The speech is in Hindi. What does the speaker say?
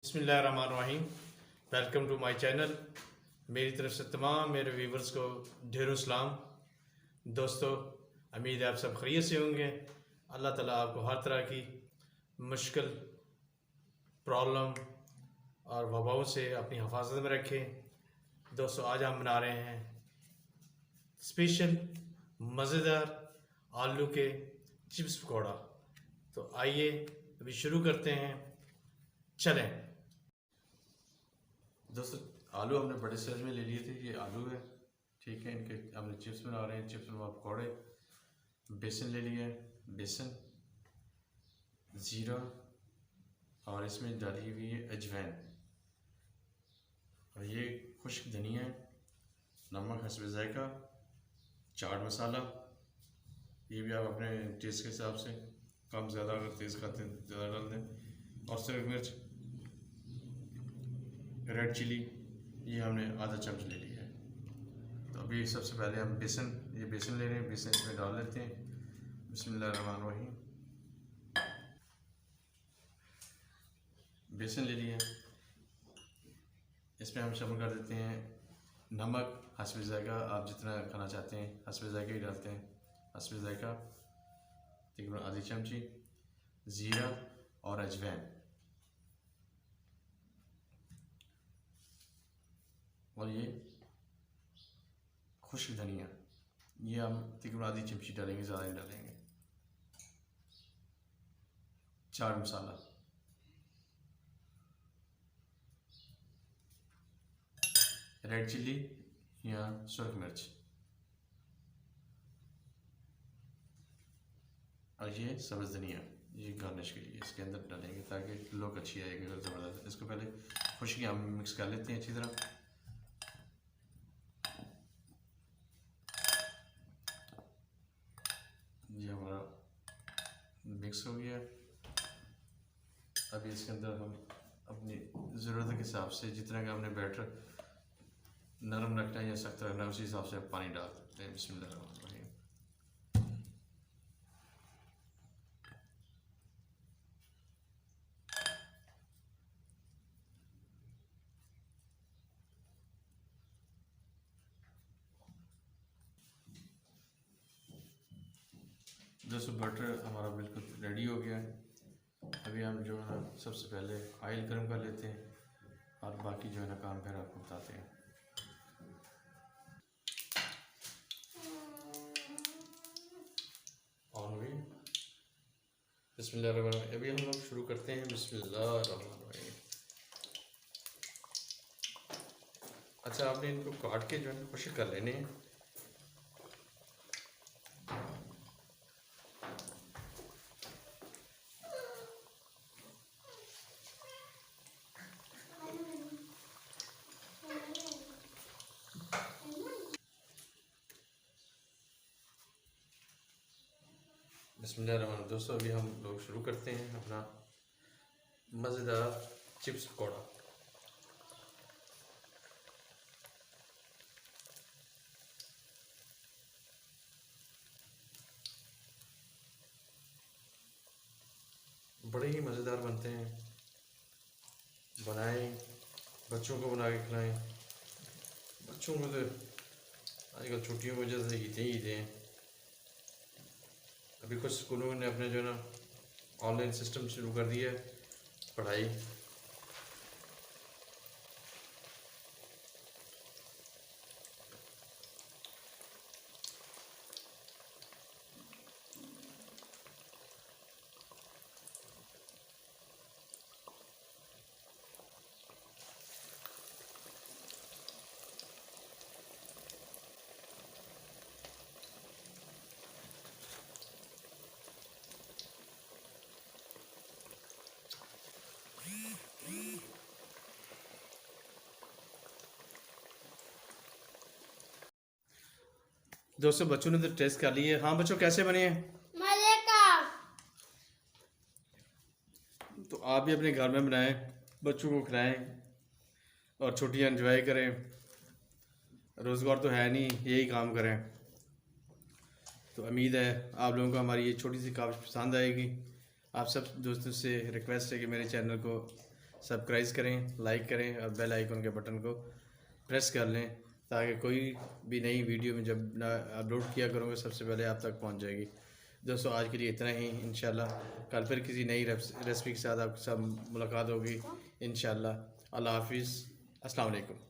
बिस्मिल्लाहिर्रहमानिर्रहीम। Welcome to my channel. मेरी तरफ से तमाम मेरे व्यूवर्स को ढेरों सलाम। दोस्तों, उम्मीद है आप सब खैरियत से होंगे। अल्लाह ताला आपको हर तरह की मुश्किल, प्रॉब्लम और वबाओं से अपनी हिफाजत में रखे। दोस्तों, आज हम बना रहे हैं स्पेशल मज़ेदार आलू के चिप्स पकौड़ा। तो आइए अभी शुरू करते हैं। चलें दोस्तों, आलू हमने बड़े साइज में ले लिए थे। ये आलू है, ठीक है। इनके हमने चिप्स बना रहे हैं, चिप्स व पकौड़े। बेसन ले लिया है, बेसन, ज़ीरा और इसमें डाली हुई है अजवाइन, और ये खुश्क धनिया है, नमक हस्ब ज़ायका, चाट मसाला, ये भी आप अपने टेस्ट के हिसाब से कम ज़्यादा, अगर तेज़ खाते हैं ज़्यादा डाल दें। और सूरज मिर्च, रेड चिली, ये हमने आधा चम्मच ले लिया है। तो अभी सबसे पहले हम ये बेसन ले रहे हैं। बेसन इसमें डाल लेते हैं। बिस्मिल्लाहिर्रहमानिर्रहीम। बेसन ले लिया, इसमें हम शामिल कर देते हैं नमक हस्ब ज़ायका। आप जितना खाना चाहते हैं हस्ब ज़ायका ही डालते हैं। हस्ब ज़ायका तकरीबन आधी चमची, ज़ीरा और अजवाइन, और ये खुश्क धनिया, ये हम तकरीबन आधी चमची डालेंगे, ज़्यादा नहीं डालेंगे। चाट मसाला, रेड चिल्ली या सुरख मिर्च, और ये सब्ज़ धनिया, ये गार्निश के लिए इसके अंदर डालेंगे ताकि लुक अच्छी आएगी और ज़बरदस्त। इसको पहले खुश्की हम मिक्स कर लेते हैं अच्छी तरह। ये हमारा मिक्स हो गया। अभी इसके अंदर हम अपनी ज़रूरत के हिसाब से, जितना का हमने बैटर नरम रखना है या सख्त रखना है, उसी हिसाब से पानी डाल सकते हैं। बिस्मिल्लाहिर्रहमानिर्रहीम। दोस्तों, बटर हमारा बिल्कुल रेडी हो गया है। अभी हम जो है ना, सबसे पहले ऑयल गर्म कर लेते हैं और बाकी जो है ना काम फिर आपको बताते हैं। ऑन हो गई। बिस्मिल्लाहिर्रहमानिर्रहीम। अभी हम लोग शुरू करते हैं। बिस्मिल्लाहिर्रहमानिर्रहीम। अच्छा, आपने इनको काट के जो है खुश्क कर लेने हैं। बिस्मिल्लाहिर्रहमानिर्रहीम। दोस्तों, अभी हम लोग शुरू करते हैं अपना मज़ेदार चिप्स पकौड़ा। बड़े ही मज़ेदार बनते हैं। बनाएं, बच्चों को बना के खिलाएं। बच्चों को तो आजकल छुट्टियों की वजह से ईदें हैं। अभी कुछ स्कूलों ने अपने जो है ना ऑनलाइन सिस्टम शुरू कर दिया है पढ़ाई। दोस्तों, बच्चों ने तो टेस्ट कर लिए। हाँ बच्चों, कैसे बने हैं? मजे का। तो आप भी अपने घर में बनाएं, बच्चों को खिलाएं और छुट्टियां एंजॉय करें। रोज़गार तो है नहीं, यही काम करें। तो उम्मीद है आप लोगों को हमारी ये छोटी सी काफ़ी पसंद आएगी। आप सब दोस्तों से रिक्वेस्ट है कि मेरे चैनल को सब्सक्राइब करें, लाइक करें और बेल आइकन के बटन को प्रेस कर लें ताकि कोई भी नई वीडियो में जब अपलोड किया करूँगा सबसे पहले आप तक पहुंच जाएगी। दोस्तों आज के लिए इतना ही। इंशाल्लाह कल फिर किसी नई रेसिपी के साथ आपके साथ मुलाकात होगी इंशाल्लाह। अल्लाह हाफिज़, अस्सलाम वालेकुम।